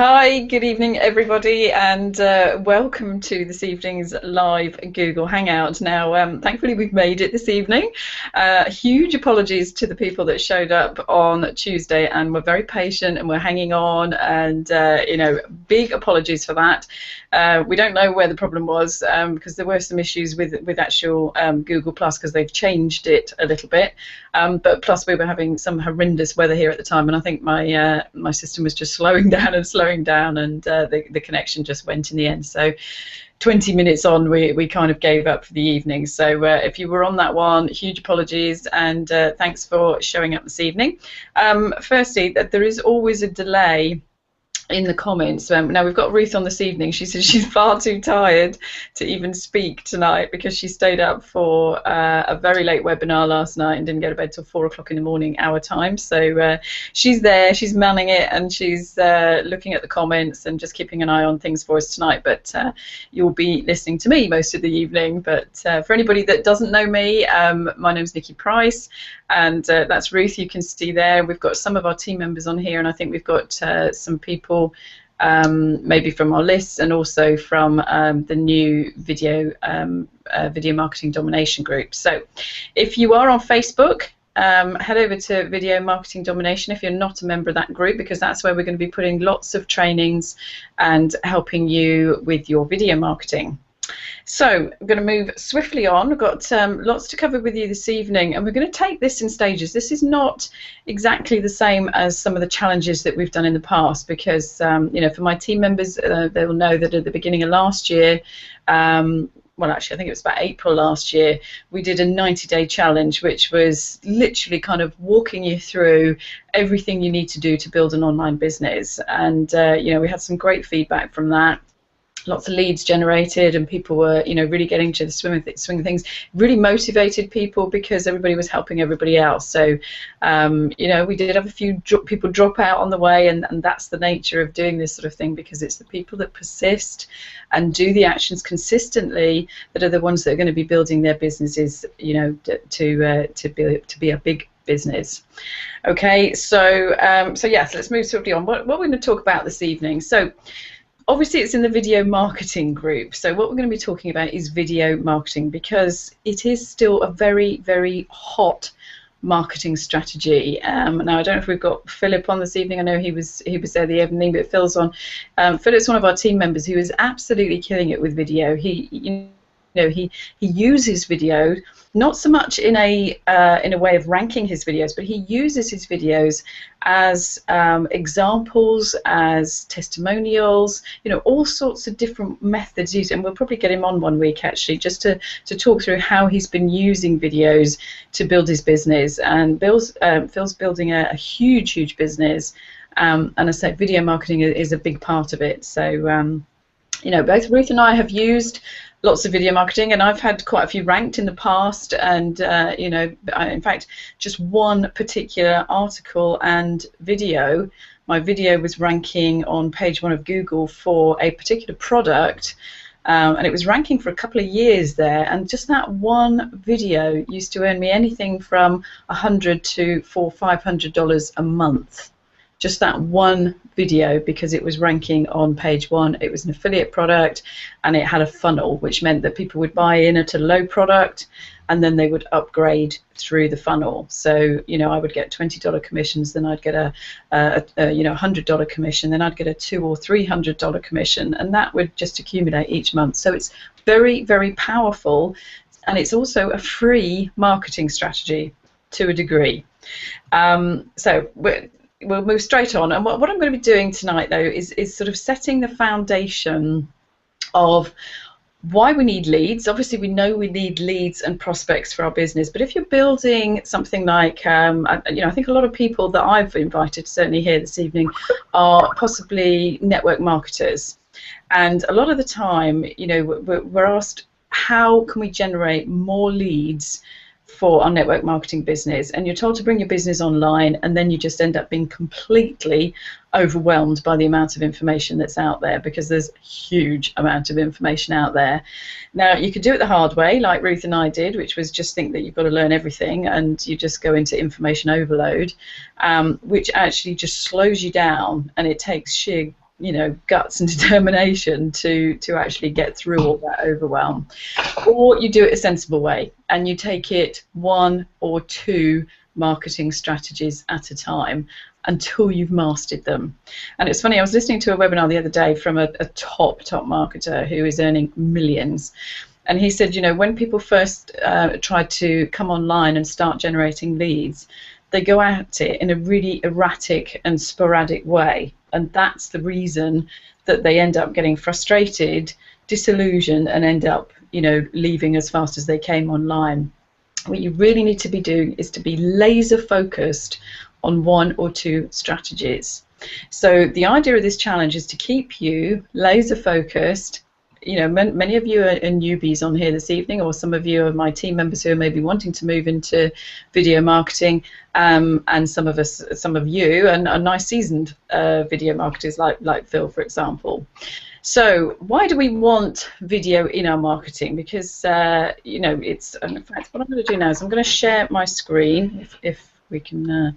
Hi, good evening, everybody, and welcome to this evening's live Google Hangout. Now, thankfully, we've made it this evening. Huge apologies to the people that showed up on Tuesday and were very patient and were hanging on, and big apologies for that. We don't know where the problem was because there were some issues with actual Google Plus because they've changed it a little bit. But plus, we were having some horrendous weather here at the time, and I think my system was just slowing down, and the connection just went in the end. So 20 minutes on, we kind of gave up for the evening. So if you were on that one, huge apologies, and thanks for showing up this evening. Firstly, that there is always a delay in the comments. Now we've got Ruth on this evening. She says she's far too tired to even speak tonight because she stayed up for a very late webinar last night and didn't go to bed till 4 o'clock in the morning our time. So she's there, she's manning it, and she's looking at the comments and just keeping an eye on things for us tonight. But you'll be listening to me most of the evening. But for anybody that doesn't know me, my name's Nicky Price, and that's Ruth. You can see there. We've got some of our team members on here, and I think we've got some people maybe from our list and also from the new video marketing domination group. So if you are on Facebook, head over to Video Marketing Domination if you're not a member of that group, because that's where we're going to be putting lots of trainings and helping you with your video marketing. So I'm going to move swiftly on. We've got lots to cover with you this evening, and we're going to take this in stages. This is not exactly the same as some of the challenges that we've done in the past, because for my team members, they will know that at the beginning of last year, well, actually, I think it was about April last year, we did a 90-day challenge, which was literally kind of walking you through everything you need to do to build an online business. And we had some great feedback from that. Lots of leads generated, and people were, really getting to the swing of things. Really motivated people because everybody was helping everybody else. So, we did have a few people drop out on the way, and that's the nature of doing this sort of thing, because it's the people that persist and do the actions consistently that are the ones that are going to be building their businesses, to be a big business. Okay, so yes, let's move swiftly on. What we're going to talk about this evening. So, obviously, it's in the video marketing group. So what we're going to be talking about is video marketing, because it is still a very, very hot marketing strategy. Now, I don't know if we've got Philip on this evening. I know he was there the evening, but Phil's on. Philip's one of our team members who is absolutely killing it with video. He uses video not so much in a way of ranking his videos, but he uses his videos as examples, as testimonials, all sorts of different methods used. And we'll probably get him on one week, actually, just to talk through how he's been using videos to build his business. And Phil's building a huge business, and I say video marketing is a big part of it. So both Ruth and I have used lots of video marketing, and I've had quite a few ranked in the past, and in fact, just one particular article and video, my video was ranking on page 1 of Google for a particular product, and it was ranking for a couple of years there, and just that one video used to earn me anything from $100 to $500 a month. Just that one video, because it was ranking on page 1. It was an affiliate product, and it had a funnel, which meant that people would buy in at a low product, and then they would upgrade through the funnel. So I would get $20 commissions, then I'd get a $100 commission, then I'd get a $200 or $300 commission, and that would just accumulate each month. So it's very, very powerful, and it's also a free marketing strategy to a degree. We'll move straight on, and what I'm going to be doing tonight, though, is sort of setting the foundation of why we need leads. Obviously, we know we need leads and prospects for our business, but if you're building something like, I think a lot of people that I've invited, certainly here this evening, are possibly network marketers, and a lot of the time, we're asked, how can we generate more leads for our network marketing business? And you're told to bring your business online, and then you just end up being completely overwhelmed by the amount of information that's out there, because there's a huge amount of information out there. Now, you could do it the hard way, like Ruth and I did, which was just think that you've got to learn everything, and you just go into information overload, which actually just slows you down, and it takes sheer you know, guts and determination to actually get through all that overwhelm. Or you do it a sensible way and you take it 1 or 2 marketing strategies at a time until you've mastered them. And it's funny, I was listening to a webinar the other day from a top marketer who is earning millions. And he said, you know, when people first try to come online and start generating leads, they go at it in a really erratic and sporadic way. And that's the reason that they end up getting frustrated, disillusioned, and end up, you know, leaving as fast as they came online. What you really need to be doing is to be laser focused on 1 or 2 strategies. So the idea of this challenge is to keep you laser focused. You know, many of you are newbies on here this evening, or some of you are my team members who are maybe wanting to move into video marketing, and some of you are nice seasoned video marketers like Phil, for example. So why do we want video in our marketing? Because you know, it's, in fact, what I'm going to do now is I'm going to share my screen if we can.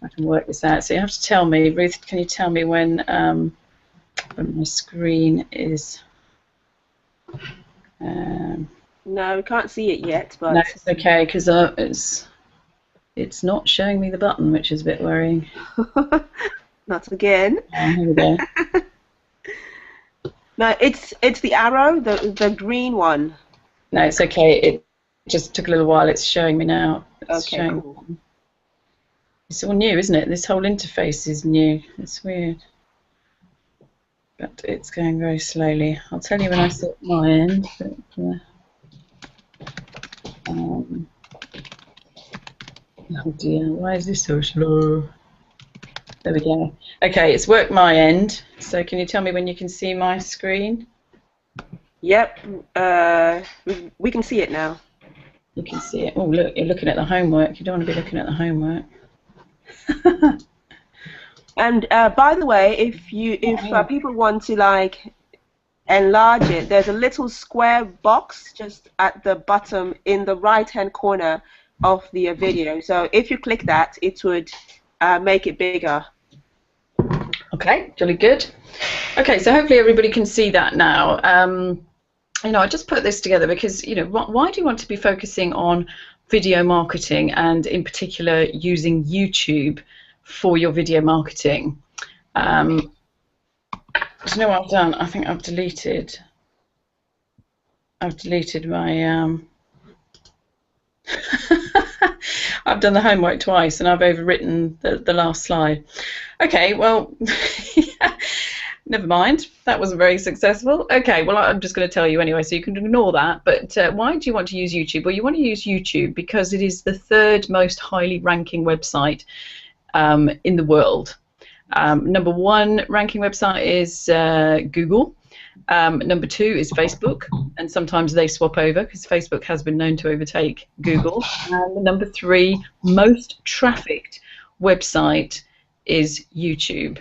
I can work this out. So you have to tell me, Ruth. Can you tell me when my screen is? No, we can't see it yet, but no, it's okay, because it's not showing me the button, which is a bit worrying. Not again. Here we go. No, it's the arrow, the green one. No, it's okay. It just took a little while. It's showing me now. It's okay, showing. cool. It's all new, isn't it? This whole interface is new. It's weird. But it's going very slowly. I'll tell you when I set my end. But, oh dear, why is this so slow? There we go. Okay, it's worked my end. So can you tell me when you can see my screen? Yep, we can see it now. You can see it. Oh, look, you're looking at the homework. You don't want to be looking at the homework. And by the way, if people want to like enlarge it, there's a little square box just at the bottom in the right-hand corner of the video. So if you click that, it would make it bigger. Okay, jolly good. Okay, so hopefully everybody can see that now. You know, I just put this together because, you know, why do you want to be focusing on video marketing, and in particular using YouTube for your video marketing? Do you know what I've done? I think I've deleted my I've done the homework twice and I've overwritten the last slide. Okay, well, never mind. That wasn't very successful. Okay, well, I'm just going to tell you anyway, so you can ignore that. But why do you want to use YouTube? Well, you want to use YouTube because it is the 3rd most highly ranking website in the world. Number 1 ranking website is Google. Number 2 is Facebook, and sometimes they swap over because Facebook has been known to overtake Google. And the number 3 most trafficked website is YouTube.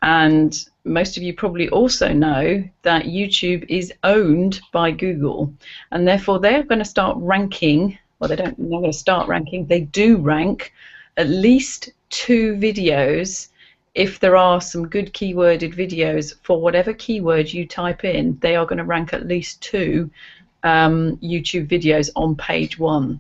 And most of you probably also know that YouTube is owned by Google, and therefore they're going to start ranking. Well, they're not going to start ranking. They do rank at least 2 videos. If there are some good keyworded videos for whatever keyword you type in, they are going to rank at least 2 YouTube videos on page 1.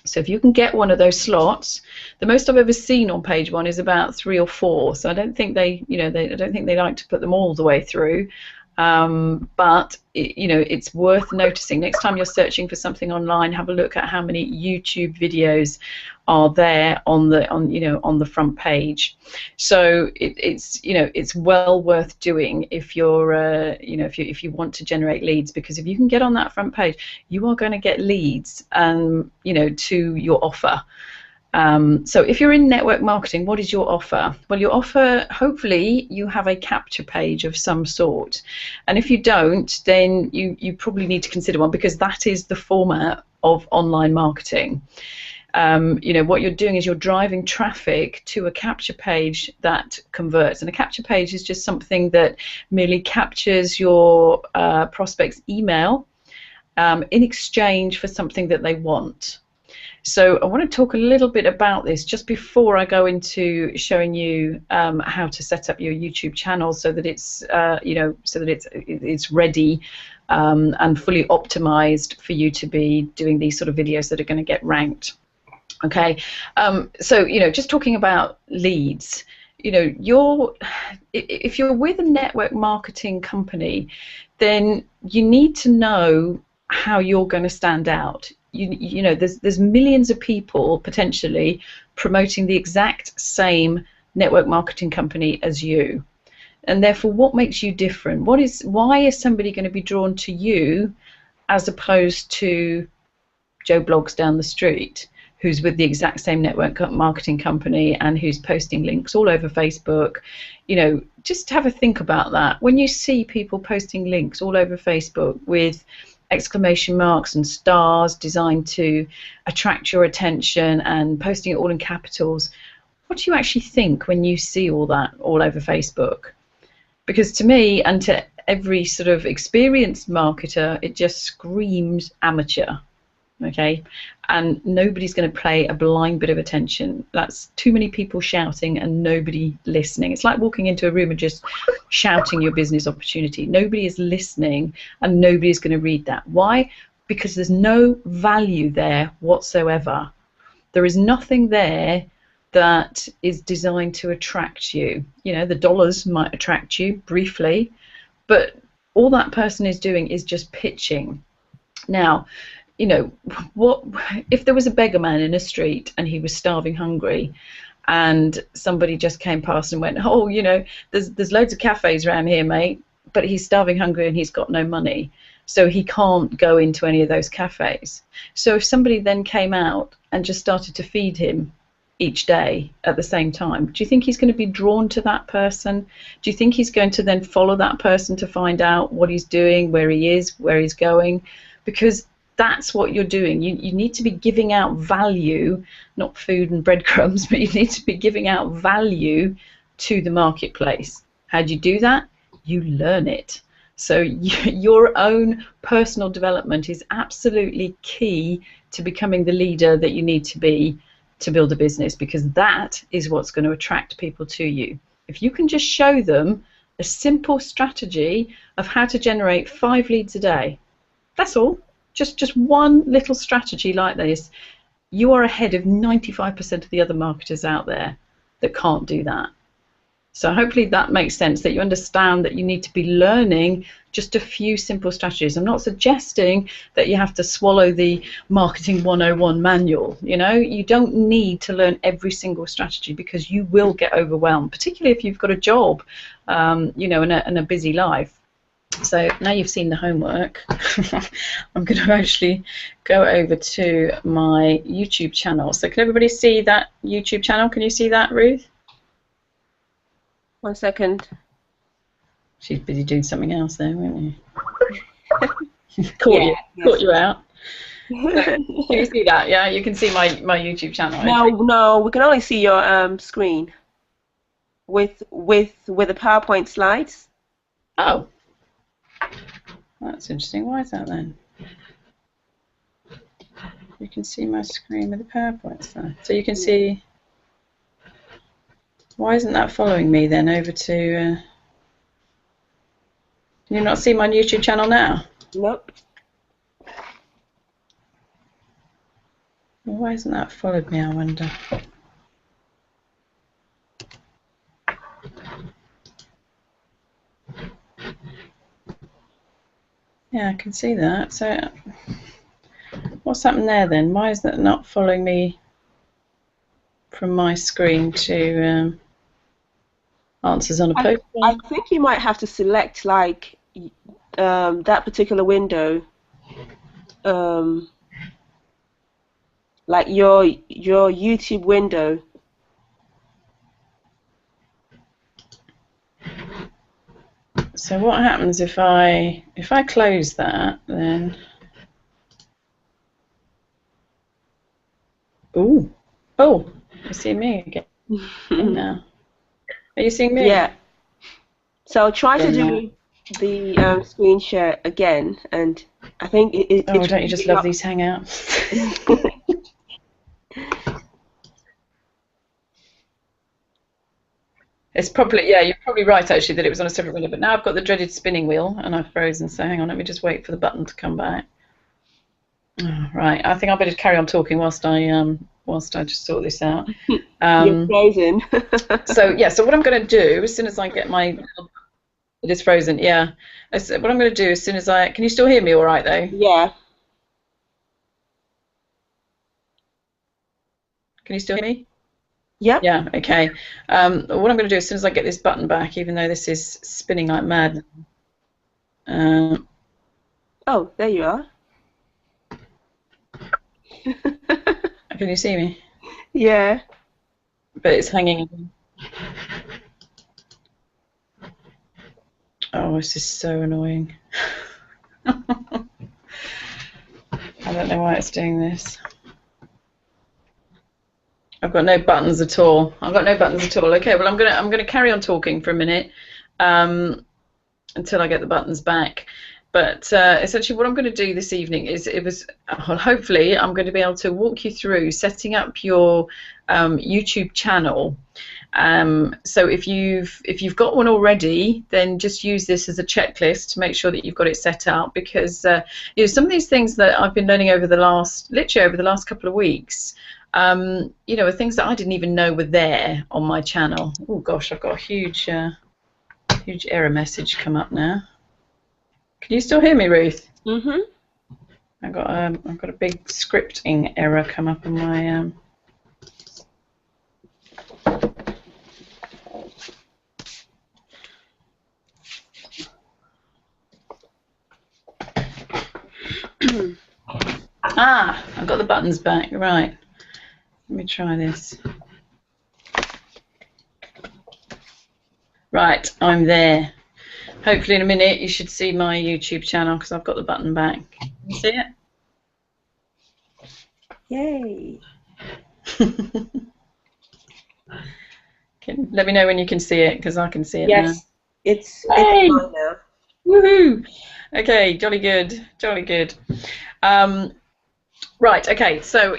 So if you can get one of those slots, the most I've ever seen on page 1 is about 3 or 4. So I don't think I don't think they like to put them all the way through. But you know, it's worth noticing. Next time you're searching for something online, have a look at how many YouTube videos are there on the front page. So it's well worth doing if you're if you want to generate leads, because if you can get on that front page, you are going to get leads to your offer. So if you're in network marketing, what is your offer? Well, your offer, hopefully you have a capture page of some sort, and if you don't, then you probably need to consider one, because that is the format of online marketing. What you're doing is you're driving traffic to a capture page that converts, and a capture page is just something that merely captures your prospect's email in exchange for something that they want. So I want to talk a little bit about this just before I go into showing you how to set up your YouTube channel so that it's so that it's ready and fully optimized for you to be doing these sort of videos that are going to get ranked. Okay, so just talking about leads. If you're with a network marketing company, then you need to know how you're going to stand out. There's millions of people potentially promoting the exact same network marketing company as you, and therefore, what makes you different? Why is somebody going to be drawn to you as opposed to Joe Blogs down the street, who's with the exact same network marketing company and who's posting links all over Facebook? Just have a think about that. When you see people posting links all over Facebook with exclamation marks and stars designed to attract your attention and posting it all in capitals, what do you actually think when you see all that all over Facebook? Because to me and to every sort of experienced marketer, it just screams amateur. Okay, and nobody's going to pay a blind bit of attention. That's too many people shouting and nobody listening. It's like walking into a room and just shouting your business opportunity. Nobody is listening and nobody is going to read that. Why? Because there's no value there whatsoever. There is nothing there that is designed to attract you. The dollars might attract you briefly, but all that person is doing is just pitching. Now, what if there was a beggar man in a street and he was starving hungry and somebody just came past and went, oh, there's loads of cafes around here, mate, but he's starving hungry and he's got no money, so he can't go into any of those cafes. So if somebody then came out and just started to feed him each day at the same time, do you think he's going to be drawn to that person? Do you think he's going to then follow that person to find out what he's doing, where he is, where he's going? Because that's what you're doing. You need to be giving out value, not food and breadcrumbs, but you need to be giving out value to the marketplace. How do you do that? You learn it. So your own personal development is absolutely key to becoming the leader that you need to be to build a business, because that is what's going to attract people to you. If you can just show them a simple strategy of how to generate 5 leads a day, that's all. Just one little strategy like this, you are ahead of 95% of the other marketers out there that can't do that. So hopefully that makes sense, that you understand that you need to be learning just a few simple strategies. I'm not suggesting that you have to swallow the Marketing 101 manual. You don't need to learn every single strategy, because you will get overwhelmed, particularly if you've got a job, and a busy life. So now you've seen the homework, I'm going to actually go over to my YouTube channel. So can everybody see that YouTube channel? Can you see that, Ruth? 1 second. She's busy doing something else there, weren't you? Caught you out. So, can you see that? Yeah, you can see my YouTube channel. No, we can only see your screen with the PowerPoint slides. Oh. That's interesting. Why is that then? You can see my screen with the PowerPoint slide. So you can see. Why isn't that following me then over to? Can you not see my YouTube channel now? Nope. Well, why hasn't that followed me, I wonder? Yeah, I can see that. So what's happened there then? Why is that not following me from my screen to answers on a post? I think you might have to select like that particular window, like your YouTube window. So what happens if I close that then? Oh, you see me again now. Are you seeing me? Yeah. So try to do the screen share again, and I think don't you just love these Hangouts? It's probably, yeah, you're probably right actually that it was on a separate window, but now I've got the dreaded spinning wheel and I've frozen, so hang on, let me just wait for the button to come back. Oh, right, I think I better carry on talking whilst I just sort this out. You're frozen. So yeah, so what I'm going to do as soon as I get my, it is frozen, yeah. What I'm going to do as soon as can you still hear me all right though? Yeah. Can you still hear me? Yep. Yeah, okay. What I'm going to do as soon as I get this button back, even though this is spinning like mad. Oh, there you are. Can you see me? Yeah. But it's hanging. Oh, this is so annoying. I don't know why it's doing this. I've got no buttons at all. I've got no buttons at all. Okay, well I'm gonna carry on talking for a minute until I get the buttons back. But essentially, what I'm going to do this evening is hopefully I'm going to be able to walk you through setting up your YouTube channel. So if you've got one already, then just use this as a checklist to make sure that you've got it set up, because you know, some of these things that I've been learning literally over the last couple of weeks, you know, are things that I didn't even know were there on my channel. Oh gosh, I've got a huge error message come up now. Can you still hear me, Ruth? Mhm. I've got a big scripting error come up on my I've got the buttons back. Right. Let me try this. Right, I'm there. Hopefully in a minute you should see my YouTube channel because I've got the button back. Can you see it? Yay. Let me know when you can see it, because I can see it now. Yes. It's fine now. Woohoo! Okay, jolly good, jolly good. Right, okay, so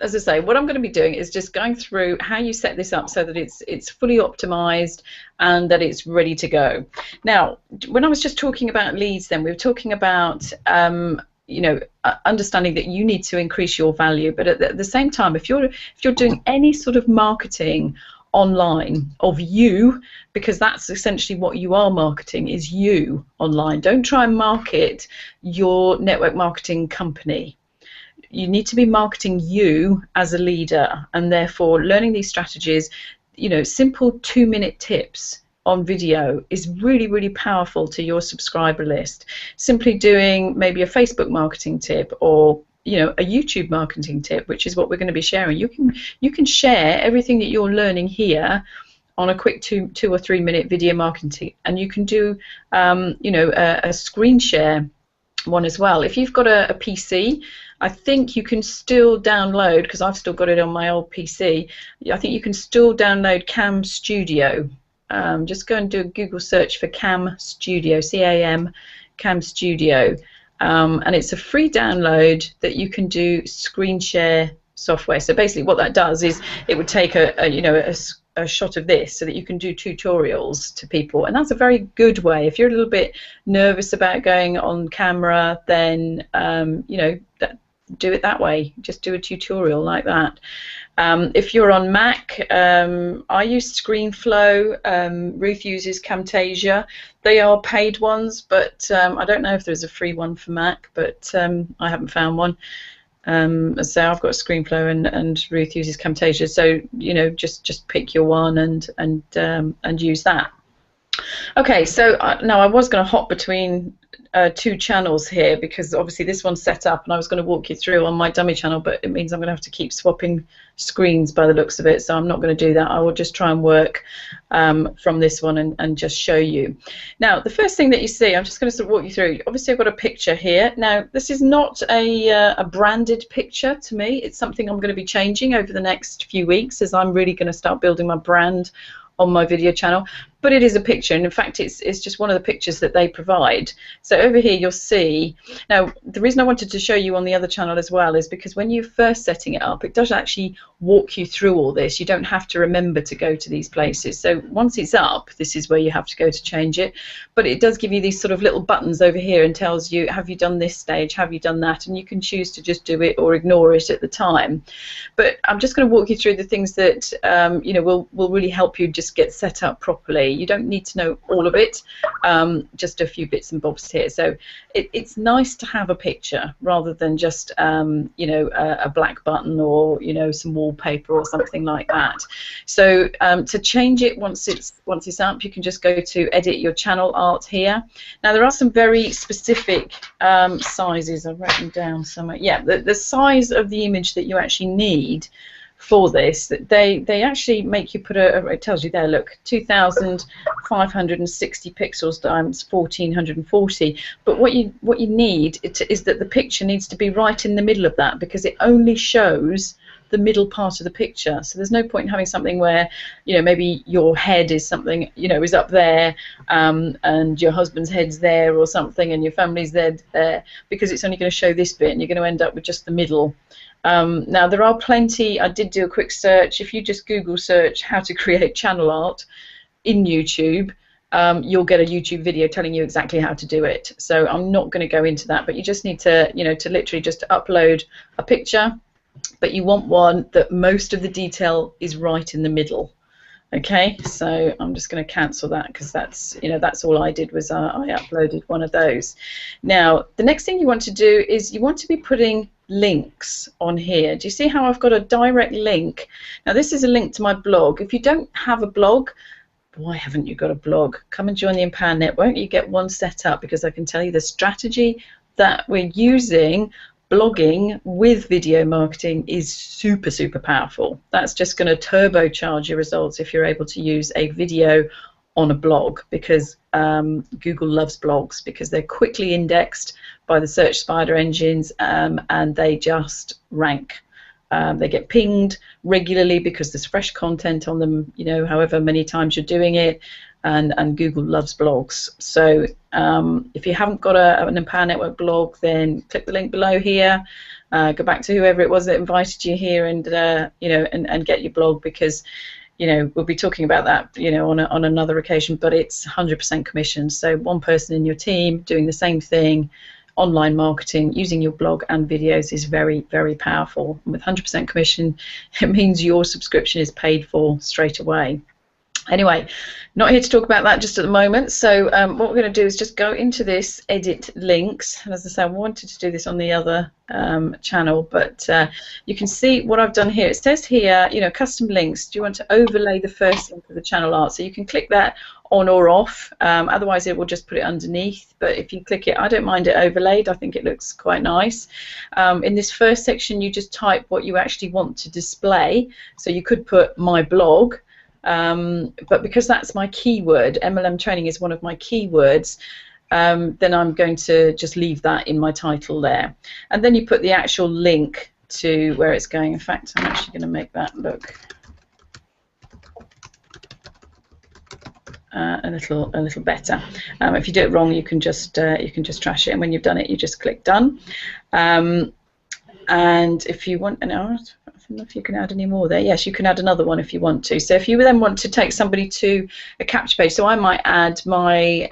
as I say, what I'm going to be doing is just going through how you set this up so that it's fully optimized and that it's ready to go. Now, when I was just talking about leads, then we were talking about you know, understanding that you need to increase your value, but at the same time, if you're doing any sort of marketing online of you, because that's essentially what you are marketing, is you online. Don't try and market your network marketing company. You need to be marketing you as a leader, and therefore learning these strategies, you know, simple 2-minute tips on video is really, really powerful to your subscriber list. Simply doing maybe a Facebook marketing tip, or you know, a YouTube marketing tip, which is what we're going to be sharing. You can share everything that you're learning here on a quick 2 or 3 minute video marketing, and you can do you know, a screen share one as well. If you've got a PC, I think you can still download, because I've still got it on my old PC, I think you can still download Cam Studio. Just go and do a Google search for Cam Studio, C-A-M, Cam Studio, and it's a free download that you can do screen share software. So basically what that does is it would take you know, a shot of this so that you can do tutorials to people, and that's a very good way. If you're a little bit nervous about going on camera, then you know, do it that way. Just do a tutorial like that. If you're on Mac, I use ScreenFlow. Ruth uses Camtasia. They are paid ones, but I don't know if there's a free one for Mac, but I haven't found one. So I've got ScreenFlow, and Ruth uses Camtasia. So you know, just pick your one and use that. Okay, so now I was going to hop between 2 channels here, because obviously this one's set up and I was going to walk you through on my dummy channel, but it means I'm going to have to keep swapping screens by the looks of it, so I'm not going to do that. I will just try and work from this one and just show you. Now, the first thing that you see, I'm just going to sort of walk you through. Obviously, I've got a picture here. Now, this is not a branded picture to me. It's something I'm going to be changing over the next few weeks, as I'm really going to start building my brand on my video channel. but it is a picture, and in fact it's just one of the pictures that they provide. So over here you'll see, now the reason I wanted to show you on the other channel as well is because when you're first setting it up, it does actually walk you through all this. You don't have to remember to go to these places. So once it's up, this is where you have to go to change it, but it does give you these sort of little buttons over here and tells you, have you done this stage, have you done that, and you can choose to just do it or ignore it at the time. But I'm just going to walk you through the things that you know, will really help you just get set up properly. You don't need to know all of it, just a few bits and bobs here. So it's nice to have a picture rather than just you know, a black button or, you know, some wallpaper or something like that. So to change it once it's up, you can just go to edit your channel art here. Now there are some very specific sizes. I've written down somewhere. Yeah, the size of the image that you actually need for this, that they actually make you put it tells you there, look, 2560 pixels times 1440. But what you need is that the picture needs to be right in the middle of that, because it only shows the middle part of the picture. So there's no point in having something where, you know, maybe your head is something, you know, is up there, and your husband's head's there or something, and your family's there, because it's only going to show this bit, and you're going to end up with just the middle. Now there are plenty. I did do a quick search. If you just Google search how to create channel art in YouTube, you'll get a YouTube video telling you exactly how to do it. So I'm not going to go into that, but you just need to, you know, to literally just upload a picture, but you want one that most of the detail is right in the middle. Okay, so I'm just going to cancel that, because that's, you know, that's all I did was I uploaded one of those. Now the next thing you want to do is you want to be putting links on here. Do you see how I've got a direct link? Now this is a link to my blog. If you don't have a blog, why haven't you got a blog? Come and join the Empower Network. You get one set up, because I can tell you the strategy that we're using. Blogging with video marketing is super, super powerful. That's just going to turbocharge your results if you're able to use a video on a blog, because Google loves blogs, because they're quickly indexed by the search spider engines, and they just rank. They get pinged regularly because there's fresh content on them, you know, however many times you're doing it, and Google loves blogs. So if you haven't got an Empower Network blog, then click the link below here, go back to whoever it was that invited you here, and you know, and get your blog, because, you know, we'll be talking about that, you know, on another occasion, but it's 100% commission. So one person in your team doing the same thing, online marketing, using your blog and videos, is very, very powerful. And with 100% commission, it means your subscription is paid for straight away. Anyway, not here to talk about that just at the moment. So what we're going to do is just go into this edit links. And as I say, I wanted to do this on the other channel, but you can see what I've done here. It says here, you know, custom links. Do you want to overlay the first link of the channel art? So you can click that on or off. Otherwise, it will just put it underneath. But if you click it, I don't mind it overlaid. I think it looks quite nice. In this first section, you just type what you actually want to display. So you could put my blog. But because that's my keyword, MLM training is one of my keywords, then I'm going to just leave that in my title there. And then you put the actual link to where it's going. In fact, I'm actually going to make that look a little better. If you do it wrong, you can just trash it, and when you've done it, you just click done. And if you want, I don't know if you can add any more there. Yes, you can add another one if you want to. So if you then want to take somebody to a capture page, so I might add my